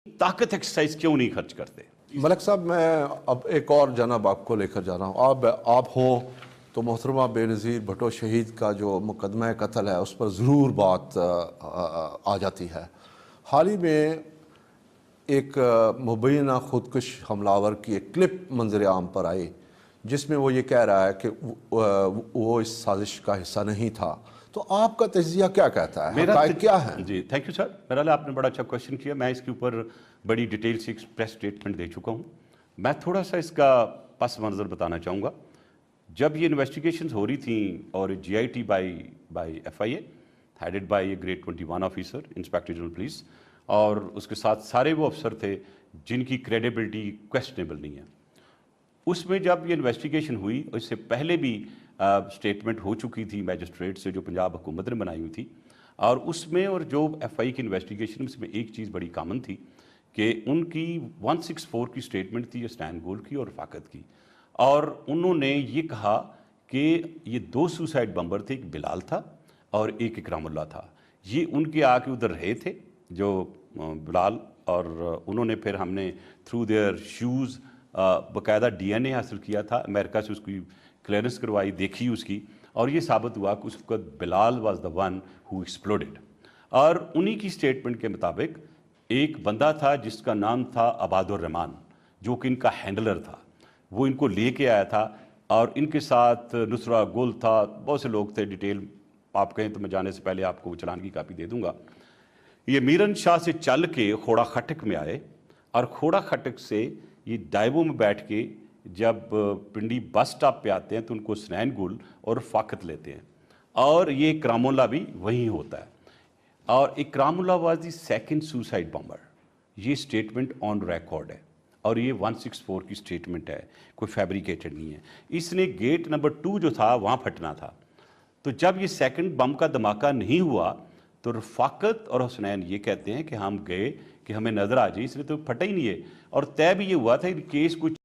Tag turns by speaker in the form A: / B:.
A: طاقت ایکسرسائز کیوں نہیں خرچ کرتے؟
B: ملک صاحب، میں اب ایک اور جانب آپ کو لے کر جا رہا ہوں. آپ ہوں تو محترمہ بے نظیر بھٹو شہید کا جو مقدمہ قتل ہے اس پر ضرور بات آ جاتی ہے. حال ہی میں ایک مبینہ خودکش حملہ کی ایک کلپ منظر عام پر آئی جس میں وہ یہ کہہ رہا ہے کہ وہ اس سازش کا حصہ نہیں تھا. تو آپ کا تجزیہ کیا کہتا ہے؟ حقائق کیا ہیں؟
A: جی تھینک یو سر. میرا آپ نے بڑا اچھا کوشچن کیا. میں اس کے اوپر بڑی ڈیٹیل سے ایکسپریس اسٹیٹمنٹ دے چکا ہوں. میں تھوڑا سا اس کا پس منظر بتانا چاہوں گا. جب یہ انویسٹیگیشنز ہو رہی تھیں اور J I T by F I A headed by a grade 21 officer inspector general police, اور اس کے ساتھ سارے وہ افسر تھے جن کی کریڈیبلٹی کویسچنیبل نہیں ہے. اس میں جب یہ انویسٹیگیشن ہوئی، اس سے پہلے بھی سٹیٹمنٹ ہو چکی تھی میجسٹریٹ سے جو پنجاب حکومت نے بنائی ہوئی تھی، اور اس میں اور جو ایف آئی کی انویسٹیگیشن اس میں ایک چیز بڑی کامن تھی کہ ان کی 164 کی سٹیٹمنٹ تھی حسنین گل کی اور رفاقت کی، اور انہوں نے یہ کہا کہ یہ دو سوسائڈ بمبر تھے، ایک بلال تھا اور ایک اکرام اللہ تھا. یہ ان کے آ کے ادھر رہے تھے جو بلال، اور انہوں نے پھر ہم نے تھرو دیئر شوز باقاعدہ ڈی این اے حاصل کیا تھا، امریکہ سے اس کی کلیئرنس کروائی، دیکھی اس کی، اور یہ ثابت ہوا کہ اس وقت بلال واز دا ون ہو ایکسپلوڈڈ. اور انہی کی سٹیٹمنٹ کے مطابق ایک بندہ تھا جس کا نام تھا عباد الرحمان، جو کہ ان کا ہینڈلر تھا. وہ ان کو لے کے آیا تھا، اور ان کے ساتھ نصرہ گل تھا، بہت سے لوگ تھے. ڈیٹیل آپ کہیں تو میں جانے سے پہلے آپ کو چلان کی کاپی دے دوں گا. یہ میرن شاہ سے چل کے کھوڑا خٹک میں آئے، اور کھوڑا خٹک سے یہ ڈائیو میں بیٹھ کے جب پنڈی بس سٹاپ پہ آتے ہیں تو ان کو حسنین گل اور رفاقت لیتے ہیں، اور یہ اکرام اللہ بھی وہیں ہوتا ہے. اور اکرام اللہ واز دی سیکنڈ سوسائڈ بمبر. یہ سٹیٹمنٹ آن ریکارڈ ہے، اور یہ 164 کی سٹیٹمنٹ ہے، کوئی فیبریکیٹڈ نہیں ہے. اس نے گیٹ نمبر 2 جو تھا وہاں پھٹنا تھا. تو جب یہ سیکنڈ بم کا دھماکہ نہیں ہوا تو رفاقت اور حسنین یہ کہتے ہیں کہ ہم گئے کہ ہمیں نظر آ جائے، اس لیے تو پھٹا ہی نہیں ہے. اور طے بھی یہ ہوا تھا کہ کیس کچھ